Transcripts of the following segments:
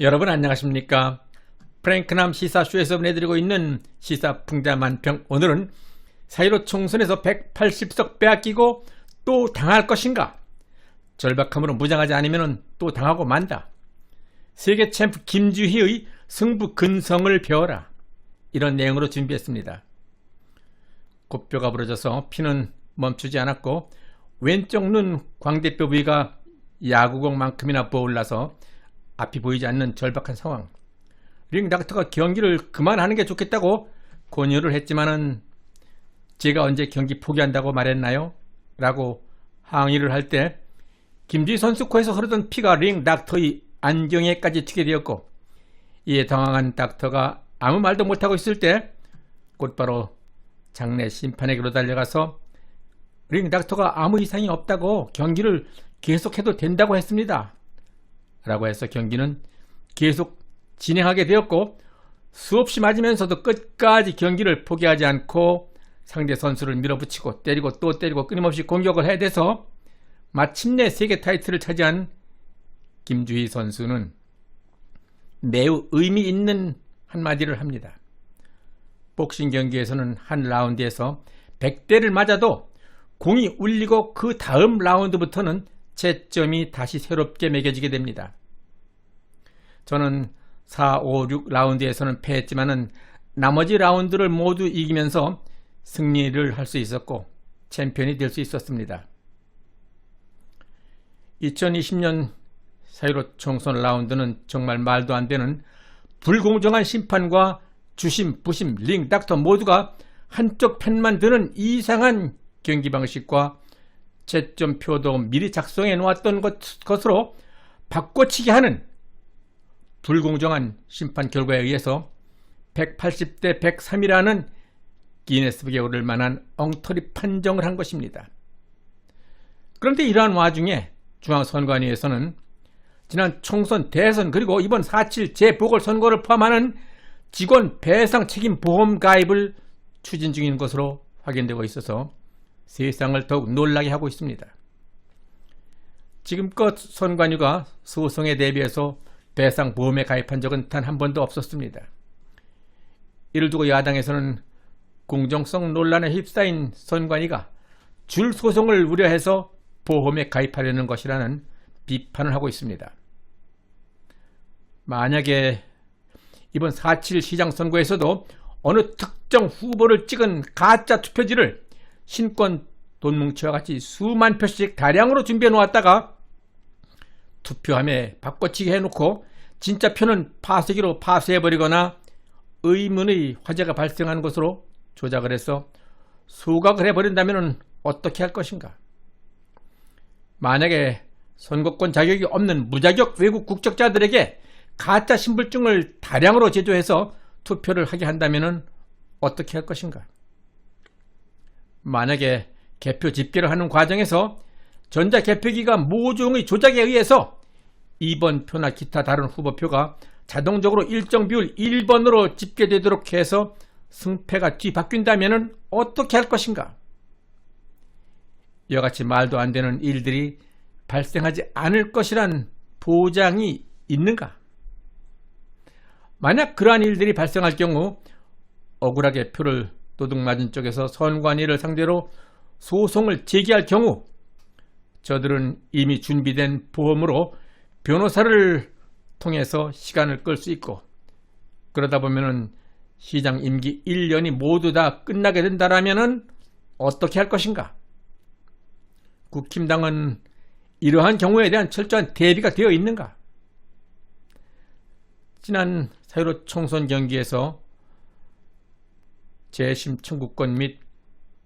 여러분 안녕하십니까? 프랭크남 시사쇼에서 보내드리고 있는 시사풍자만평. 오늘은 4.15 총선에서 180석 빼앗기고 또 당할 것인가? 절박함으로 무장하지 않으면 또 당하고 만다. 세계 챔프 김주희의 승부 근성을 배워라. 이런 내용으로 준비했습니다. 곱뼈가 부러져서 피는 멈추지 않았고 왼쪽 눈 광대뼈 부위가 야구공만큼이나 부어올라서 앞이 보이지 않는 절박한 상황. 링 닥터가 경기를 그만하는 게 좋겠다고 권유를 했지만은 제가 언제 경기 포기한다고 말했나요? 라고 항의를 할 때 김주희 선수 코에서 흐르던 피가 링 닥터의 안경에까지 튀게 되었고, 이에 당황한 닥터가 아무 말도 못하고 있을 때 곧바로 장내 심판에게로 달려가서 링 닥터가 아무 이상이 없다고 경기를 계속해도 된다고 했습니다. 라고 해서 경기는 계속 진행하게 되었고, 수없이 맞으면서도 끝까지 경기를 포기하지 않고 상대 선수를 밀어붙이고 때리고 또 때리고 끊임없이 공격을 해야 돼서 마침내 세계 타이틀을 차지한 김주희 선수는 매우 의미 있는 한마디를 합니다. 복싱 경기에서는 한 라운드에서 100대를 맞아도 공이 울리고 그 다음 라운드부터는 채점이 다시 새롭게 매겨지게 됩니다. 저는 4, 5, 6 라운드에서는 패했지만은 나머지 라운드를 모두 이기면서 승리를 할 수 있었고 챔피언이 될 수 있었습니다. 2020년 4.15 총선 라운드는 정말 말도 안 되는 불공정한 심판과 주심, 부심, 링 닥터 모두가 한쪽 편만 드는 이상한 경기 방식과 채점표도 미리 작성해 놓았던 것으로 바꿔치기 하는 불공정한 심판 결과에 의해서 180대 103이라는 기네스북에 오를 만한 엉터리 판정을 한 것입니다. 그런데 이러한 와중에 중앙선관위에서는 지난 총선, 대선 그리고 이번 4.7 재보궐선거를 포함하는 직원 배상 책임 보험 가입을 추진 중인 것으로 확인되고 있어서 세상을 더욱 놀라게 하고 있습니다. 지금껏 선관위가 소송에 대비해서 배상 보험에 가입한 적은 단 한 번도 없었습니다. 이를 두고 야당에서는 공정성 논란에 휩싸인 선관위가 줄 소송을 우려해서 보험에 가입하려는 것이라는 비판을 하고 있습니다. 만약에 이번 4.7 시장 선거에서도 어느 특정 후보를 찍은 가짜 투표지를 신권 돈뭉치와 같이 수만 표씩 다량으로 준비해 놓았다가 투표함에 바꿔치기 해놓고 진짜 표는 파쇄기로 파쇄해버리거나 의문의 화재가 발생한 것으로 조작을 해서 소각을 해버린다면 어떻게 할 것인가? 만약에 선거권 자격이 없는 무자격 외국 국적자들에게 가짜 신분증을 다량으로 제조해서 투표를 하게 한다면 어떻게 할 것인가? 만약에 개표 집계를 하는 과정에서 전자개표기가 모종의 조작에 의해서 2번 표나 기타 다른 후보표가 자동적으로 일정 비율 1번으로 집계되도록 해서 승패가 뒤바뀐다면 어떻게 할 것인가? 이와 같이 말도 안 되는 일들이 발생하지 않을 것이란 보장이 있는가? 만약 그러한 일들이 발생할 경우 억울하게 표를 도둑맞은 쪽에서 선관위를 상대로 소송을 제기할 경우 저들은 이미 준비된 보험으로 변호사를 통해서 시간을 끌 수 있고, 그러다 보면은 시장 임기 1년이 모두 다 끝나게 된다라면은 어떻게 할 것인가? 국힘당은 이러한 경우에 대한 철저한 대비가 되어 있는가? 지난 4.15 총선 경기에서 재심 청구권 및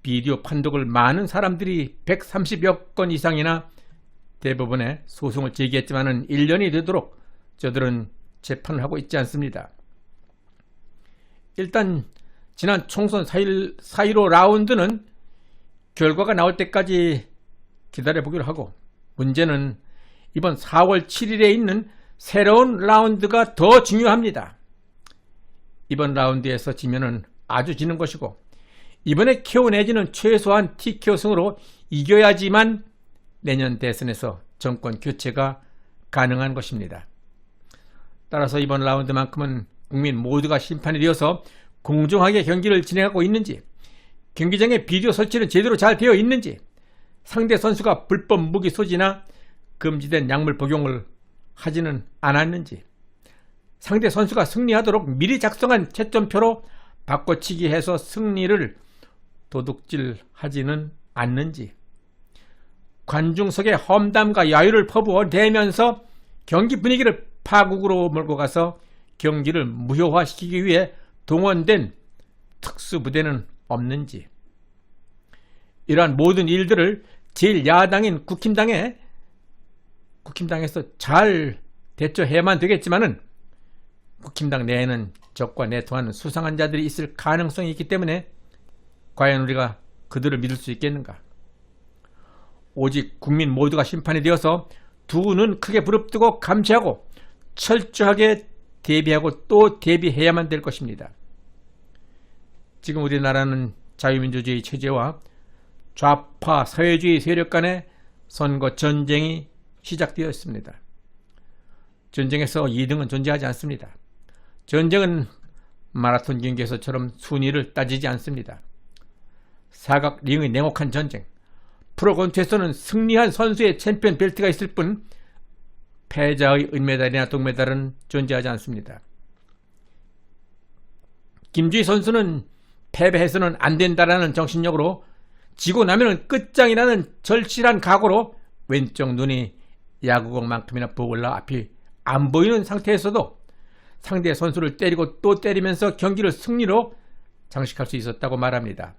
비디오 판독을 많은 사람들이 130여 건 이상이나 대법원에 소송을 제기했지만은 1년이 되도록 저들은 재판을 하고 있지 않습니다. 일단 지난 총선 4.15 라운드는 결과가 나올 때까지 기다려보기로 하고, 문제는 이번 4월 7일에 있는 새로운 라운드가 더 중요합니다. 이번 라운드에서 지면은 아주 지는 것이고, 이번에 KO 내지는 최소한 TKO 승으로 이겨야지만 내년 대선에서 정권 교체가 가능한 것입니다. 따라서 이번 라운드만큼은 국민 모두가 심판이 되어서 공정하게 경기를 진행하고 있는지, 경기장에 비디오 설치는 제대로 잘 되어 있는지, 상대 선수가 불법 무기 소지나 금지된 약물 복용을 하지는 않았는지, 상대 선수가 승리하도록 미리 작성한 채점표로 바꿔치기 해서 승리를 도둑질하지는 않는지, 관중석에 험담과 야유를 퍼부어대면서 경기 분위기를 파국으로 몰고 가서 경기를 무효화시키기 위해 동원된 특수부대는 없는지, 이러한 모든 일들을 제1야당인 국힘당에서 잘 대처해야만 되겠지만은 국힘당 내에는 적과 내통하는 수상한 자들이 있을 가능성이 있기 때문에 과연 우리가 그들을 믿을 수 있겠는가? 오직 국민 모두가 심판이 되어서 두 눈 크게 부릅뜨고 감시하고 철저하게 대비하고 또 대비해야만 될 것입니다. 지금 우리나라는 자유민주주의 체제와 좌파 사회주의 세력 간의 선거 전쟁이 시작되었습니다. 전쟁에서 2등은 존재하지 않습니다. 전쟁은 마라톤 경기에서처럼 순위를 따지지 않습니다. 사각 링의 냉혹한 전쟁, 프로권투에서는 승리한 선수의 챔피언 벨트가 있을 뿐 패자의 은메달이나 동메달은 존재하지 않습니다. 김주희 선수는 패배해서는 안 된다라는 정신력으로 지고 나면은 끝장이라는 절실한 각오로 왼쪽 눈이 야구공만큼이나 보글라 앞이 안 보이는 상태에서도 상대 선수를 때리고 또 때리면서 경기를 승리로 장식할 수 있었다고 말합니다.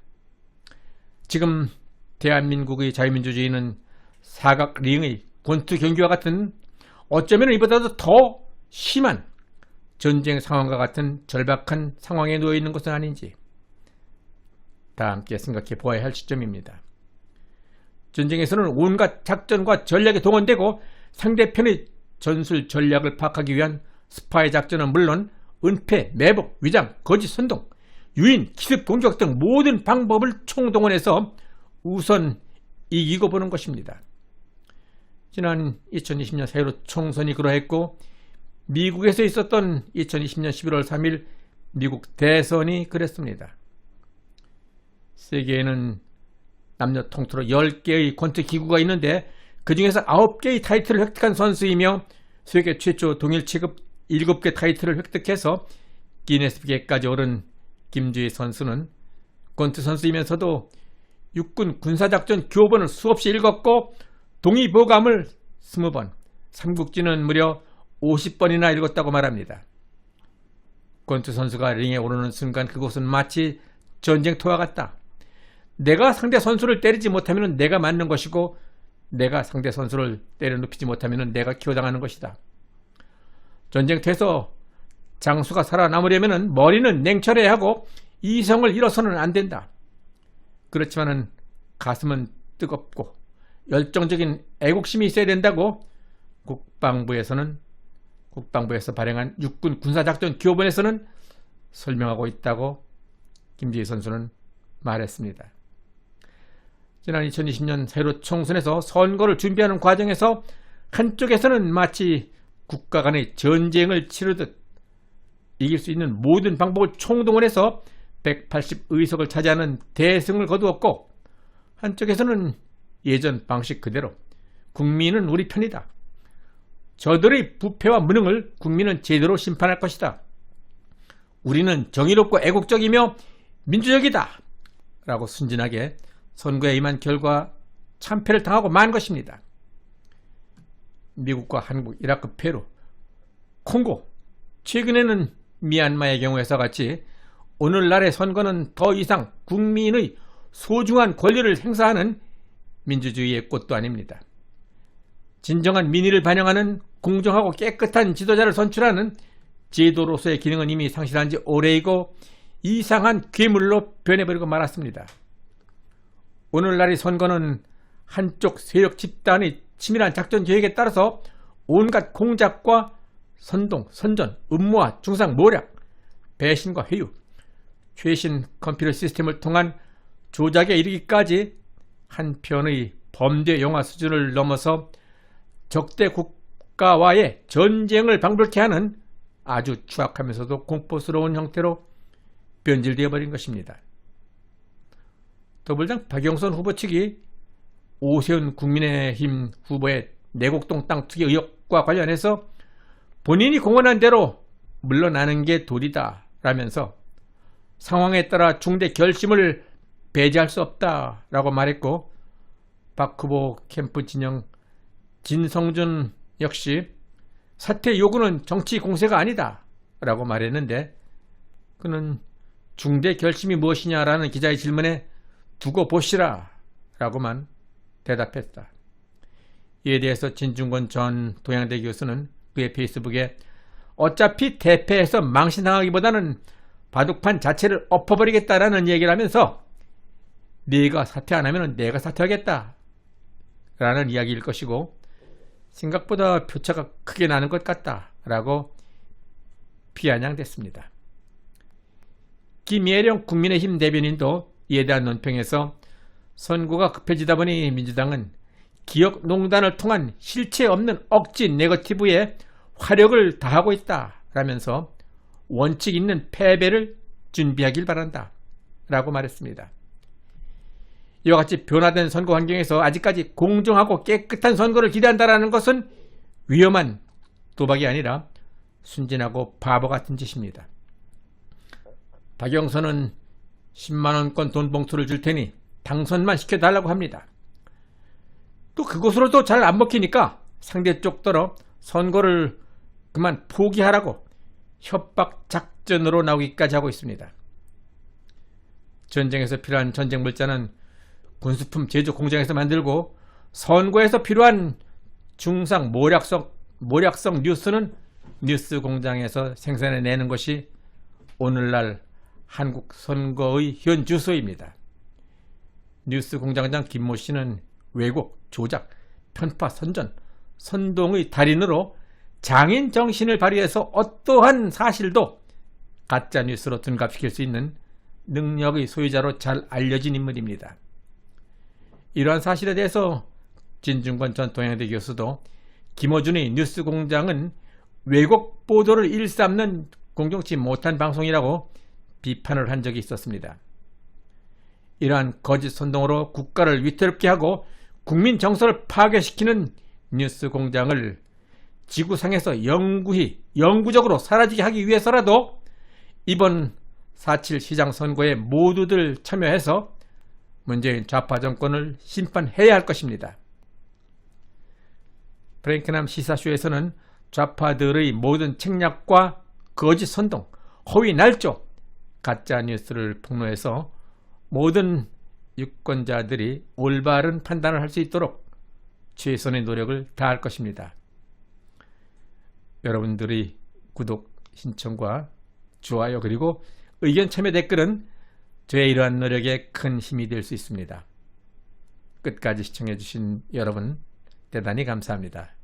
지금 대한민국의 자유민주주의는 사각 링의 권투 경기와 같은, 어쩌면 이보다도 더 심한 전쟁 상황과 같은 절박한 상황에 놓여 있는 것은 아닌지 다 함께 생각해 보아야 할 시점입니다. 전쟁에서는 온갖 작전과 전략이 동원되고 상대편의 전술 전략을 파악하기 위한 스파이 작전은 물론 은폐, 매복, 위장, 거짓 선동, 유인, 기습 공격 등 모든 방법을 총동원해서 우선 이기고 보는 것입니다. 지난 2020년 세월호 총선이 그러했고 미국에서 있었던 2020년 11월 3일 미국 대선이 그랬습니다. 세계에는 남녀 통틀어 10개의 권투 기구가 있는데 그 중에서 9개의 타이틀을 획득한 선수이며 세계 최초 동일 체급 7개 타이틀을 획득해서 기네스북에까지 오른 김주희 선수는 권투 선수이면서도 육군 군사작전 교본을 수없이 읽었고 동의보감을 20번, 삼국지는 무려 50번이나 읽었다고 말합니다. 권투 선수가 링에 오르는 순간 그곳은 마치 전쟁터와 같다. 내가 상대 선수를 때리지 못하면 내가 맞는 것이고 내가 상대 선수를 때려 눕히지 못하면 내가 기호당하는 것이다. 전쟁터에서 장수가 살아남으려면 머리는 냉철해야 하고 이성을 잃어서는 안 된다. 그렇지만은 가슴은 뜨겁고 열정적인 애국심이 있어야 된다고 국방부에서 발행한 육군 군사작전 교본에서는 설명하고 있다고 김주희 선수는 말했습니다. 지난 2020년 세월호 총선에서 선거를 준비하는 과정에서 한쪽에서는 마치 국가 간의 전쟁을 치르듯 이길 수 있는 모든 방법을 총동원해서 180의석을 차지하는 대승을 거두었고, 한쪽에서는 예전 방식 그대로 국민은 우리 편이다, 저들의 부패와 무능을 국민은 제대로 심판할 것이다, 우리는 정의롭고 애국적이며 민주적이다 라고 순진하게 선거에 임한 결과 참패를 당하고 만 것입니다. 미국과 한국, 이라크, 페루, 콩고, 최근에는 미얀마의 경우에서 같이 오늘날의 선거는 더 이상 국민의 소중한 권리를 행사하는 민주주의의 꽃도 아닙니다. 진정한 민의를 반영하는 공정하고 깨끗한 지도자를 선출하는 제도로서의 기능은 이미 상실한 지 오래이고 이상한 괴물로 변해버리고 말았습니다. 오늘날의 선거는 한쪽 세력 집단의 치밀한 작전 계획에 따라서 온갖 공작과 선동, 선전, 음모와 중상 모략, 배신과 회유, 최신 컴퓨터 시스템을 통한 조작에 이르기까지 한편의 범죄 영화 수준을 넘어서 적대 국가와의 전쟁을 방불케 하는 아주 추악하면서도 공포스러운 형태로 변질되어 버린 것입니다. 더불어당 박영선 후보 측이 오세훈 국민의힘 후보의 내곡동 땅 투기 의혹과 관련해서 본인이 공언한 대로 물러나는 게 도리다 라면서 상황에 따라 중대 결심을 배제할 수 없다 라고 말했고, 박 후보 캠프 진영 진성준 역시 사퇴 요구는 정치 공세가 아니다 라고 말했는데, 그는 중대 결심이 무엇이냐라는 기자의 질문에 두고 보시라 라고만 대답했다. 이에 대해서 진중권 전 동양대 교수는 그의 페이스북에 어차피 대패해서 망신당하기보다는 바둑판 자체를 엎어버리겠다라는 얘기를 하면서 네가 사퇴 안 하면 내가 사퇴하겠다 라는 이야기일 것이고, 생각보다 표차가 크게 나는 것 같다 라고 비아냥댔습니다. 김예령 국민의힘 대변인도 이에 대한 논평에서 선거가 급해지다 보니 민주당은 기억농단을 통한 실체 없는 억지 네거티브에 화력을 다하고 있다 라면서 원칙 있는 패배를 준비하길 바란다 라고 말했습니다. 이와 같이 변화된 선거 환경에서 아직까지 공정하고 깨끗한 선거를 기대한다는 것은 위험한 도박이 아니라 순진하고 바보 같은 짓입니다. 박영선은 10만원권 돈 봉투를 줄 테니 당선만 시켜달라고 합니다. 또 그것으로도 잘 안 먹히니까 상대 쪽더러 선거를 그만 포기하라고 협박 작전으로 나오기까지 하고 있습니다. 전쟁에서 필요한 전쟁 물자는 군수품 제조 공장에서 만들고, 선거에서 필요한 중상 모략성 뉴스는 뉴스 공장에서 생산해내는 것이 오늘날 한국 선거의 현 주소입니다. 뉴스 공장장 김모 씨는 왜곡, 조작, 편파, 선전, 선동의 달인으로 장인 정신을 발휘해서 어떠한 사실도 가짜 뉴스로 둔갑시킬 수 있는 능력의 소유자로 잘 알려진 인물입니다. 이러한 사실에 대해서 진중권 전 동양대 교수도 김어준의 뉴스 공장은 왜곡 보도를 일삼는 공정치 못한 방송이라고 비판을 한 적이 있었습니다. 이러한 거짓 선동으로 국가를 위태롭게 하고 국민 정서를 파괴시키는 뉴스 공장을 지구상에서 영구적으로 사라지게 하기 위해서라도 이번 4.7 시장 선거에 모두들 참여해서 문재인 좌파 정권을 심판해야 할 것입니다. 프랭크남 시사쇼에서는 좌파들의 모든 책략과 거짓 선동, 허위 날조, 가짜 뉴스를 폭로해서 모든 유권자들이 올바른 판단을 할 수 있도록 최선의 노력을 다할 것입니다. 여러분들의 구독, 신청과 좋아요 그리고 의견 참여 댓글은 저의 이러한 노력에 큰 힘이 될 수 있습니다. 끝까지 시청해주신 여러분 대단히 감사합니다.